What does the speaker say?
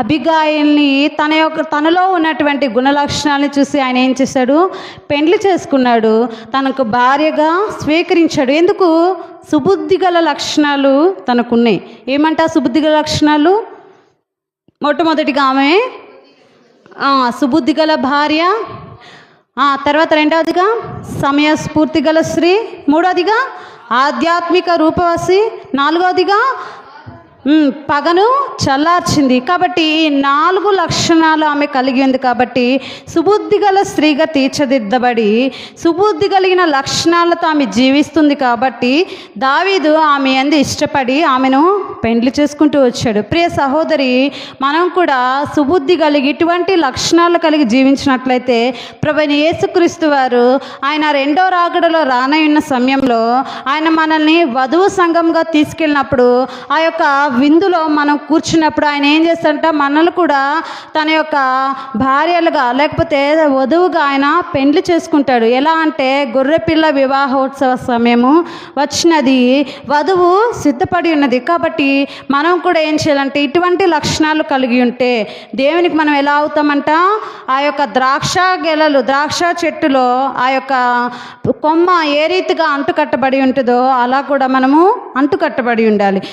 అబిగాయిల్ని తనలో ఉన్నటువంటి గుణలక్షణాలను చూసి ఆయన ఏం చేశాడు? పెండ్లి చేసుకున్నాడు, తనకు భార్యగా స్వీకరించాడు. ఎందుకు? సుబుద్ధి గల లక్షణాలు తనకున్నాయి. ఏమంట సుబుద్ధి గల లక్షణాలు? మొట్టమొదటిగా ఆమె సుబుద్ధి గల భార్య, తర్వాత రెండవదిగా సమయస్ఫూర్తి గల స్త్రీ, మూడవదిగా ఆధ్యాత్మిక రూపవసి, నాలుగవదిగా పగను చల్లార్చింది. కాబట్టి ఈ 4 లక్షణాలు ఆమె కలిగి ఉంది. కాబట్టి సుబుద్ధి గల స్త్రీగా తీర్చిదిద్దబడి సుబుద్ధి కలిగిన లక్షణాలతో ఆమె జీవిస్తుంది. కాబట్టి దావీదు ఆమె యందు ఇష్టపడి ఆమెను పెండ్లి చేసుకుంటూ వచ్చాడు. ప్రియ సహోదరి, మనం కూడా సుబుద్ధి కలిగి ఇటువంటి లక్షణాలు కలిగి జీవించినట్లయితే ప్రభువైన యేసుక్రీస్తు వారు ఆయన రెండో రాకడలో రానయ్యున్న సమయంలో ఆయన మనల్ని వధువు సంఘంగా తీసుకెళ్ళినప్పుడు ఆ యొక్క విందులో మనం కూర్చున్నప్పుడు ఆయన ఏం చేస్తాడంట? మనల్ని కూడా తన యొక్క భార్యలుగా లేకపోతే వధువుగా ఆయన పెండ్లి చేసుకుంటాడు. ఎలా అంటే గొర్రెపిల్ల వివాహోత్సవ సమయము వచ్చినది, వధువు సిద్ధపడి ఉన్నది. కాబట్టి మనం కూడా ఏం చేయాలంటే ఇటువంటి లక్షణాలు కలిగి ఉంటే దేవునికి మనం ఎలా అవుతామంట? ఆ యొక్క ద్రాక్ష చెట్టులో ఆ యొక్క కొమ్మ ఏ రీతిగా అంటుకట్టబడి ఉంటుందో అలా కూడా మనము అంటుకట్టబడి ఉండాలి.